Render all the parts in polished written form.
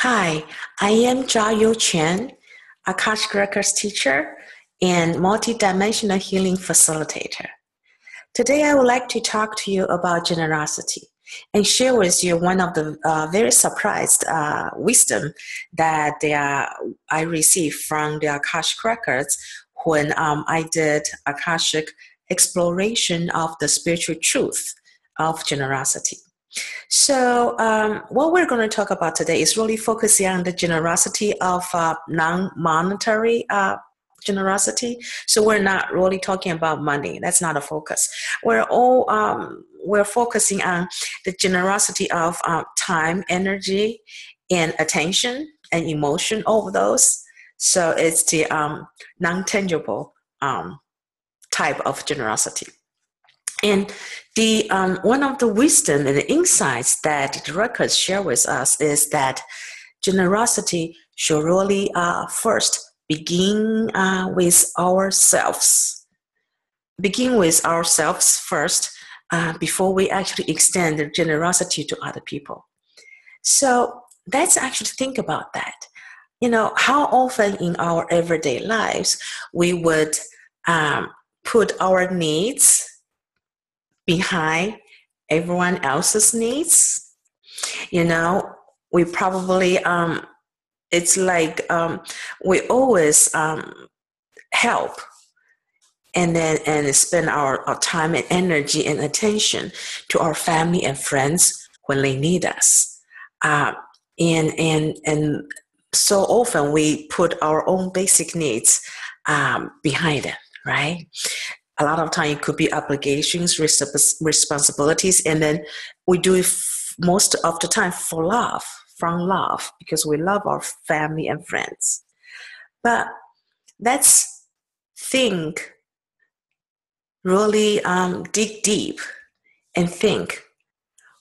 Hi, I am Jiao Chen, Akashic Records teacher and multidimensional healing facilitator. Today, I would like to talk to you about generosity and share with you one of the very surprised wisdom that I received from the Akashic Records when I did Akashic exploration of the spiritual truth of generosity. So, what we're going to talk about today is really focusing on the generosity of non-monetary generosity. So, we're not really talking about money. That's not a focus. We're focusing on the generosity of time, energy, and attention and emotion over those. So, it's the non-tangible type of generosity. And the one of the wisdom and the insights that the records share with us is that generosity should really first begin with ourselves. Begin with ourselves first before we actually extend the generosity to other people. So let's actually think about that. You know, how often in our everyday lives we would put our needs behind everyone else's needs. You know, we probably it's like we always help and spend our time and energy and attention to our family and friends when they need us. And so often we put our own basic needs behind them, right? A lot of time it could be obligations, responsibilities, and then we do it most of the time from love, because we love our family and friends. But let's think, really dig deep and think,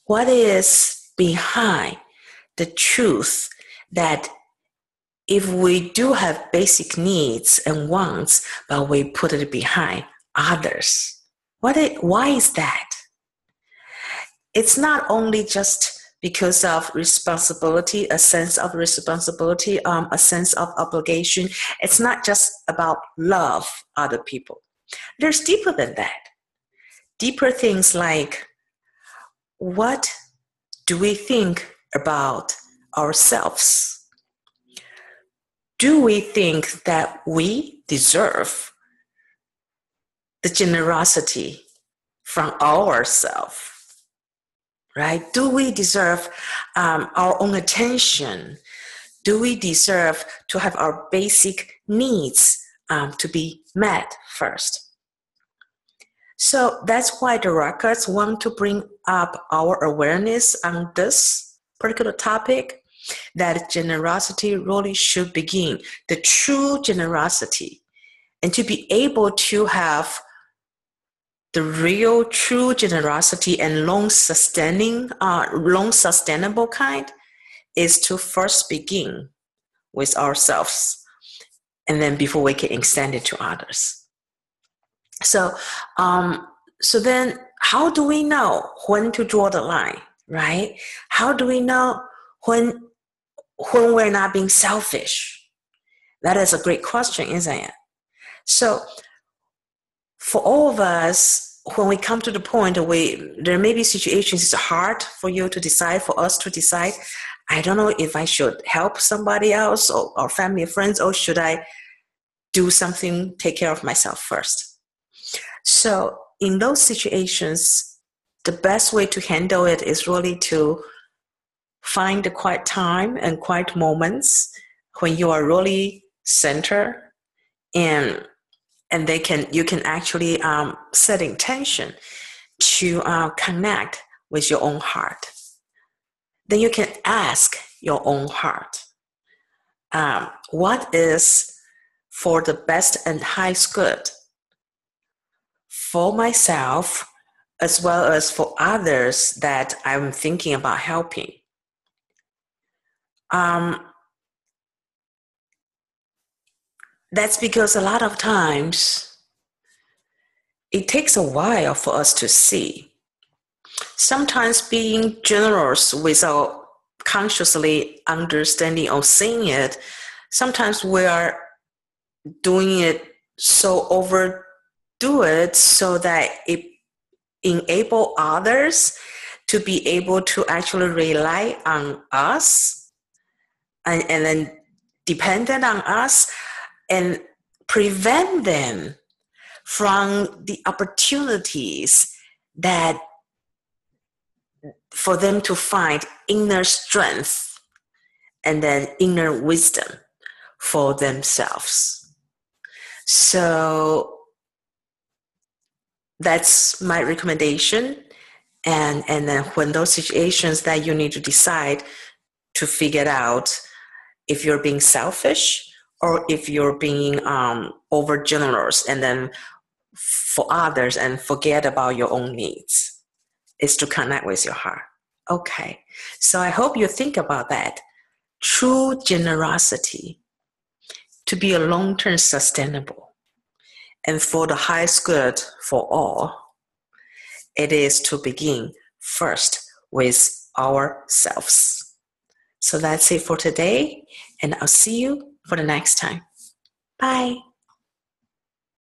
what is behind the truth that if we do have basic needs and wants, but we put it behind others? Why is that? It's not only just because of responsibility, a sense of responsibility, a sense of obligation. It's not just about love other people. There's deeper than that. Deeper things like, what do we think about ourselves? Do we think that we deserve the generosity from ourselves, right? Do we deserve our own attention? Do we deserve to have our basic needs to be met first? So that's why the records want to bring up our awareness on this particular topic, that generosity really should begin, the true generosity, and to be able to have the real true generosity and long sustainable kind is to first begin with ourselves, and then before we can extend it to others. So then how do we know when to draw the line, right? How do we know when we're not being selfish? That is a great question, isn't it? So for all of us, when we come to the point where there may be situations it's hard for you to decide, for us to decide, I don't know if I should help somebody else or family or friends, or should I do something, take care of myself first. So in those situations, the best way to handle it is really to find the quiet time and quiet moments when you are really centered, and you can actually set intention to connect with your own heart. Then you can ask your own heart, what is for the best and highest good for myself as well as for others that I'm thinking about helping. That's because a lot of times it takes a while for us to see. Sometimes being generous with our consciously understanding or seeing it, sometimes we are doing it so overdo it so that it enable others to be able to actually rely on us and then dependent on us, and prevent them from the opportunities that for them to find inner strength and then inner wisdom for themselves. So that's my recommendation. And then when those situations that you need to decide to figure out if you're being selfish or if you're being over generous and then for others and forget about your own needs, is to connect with your heart. Okay, so I hope you think about that. True generosity, to be a long-term sustainable and for the highest good for all, it is to begin first with ourselves. So that's it for today, and I'll see you for the next time. Bye.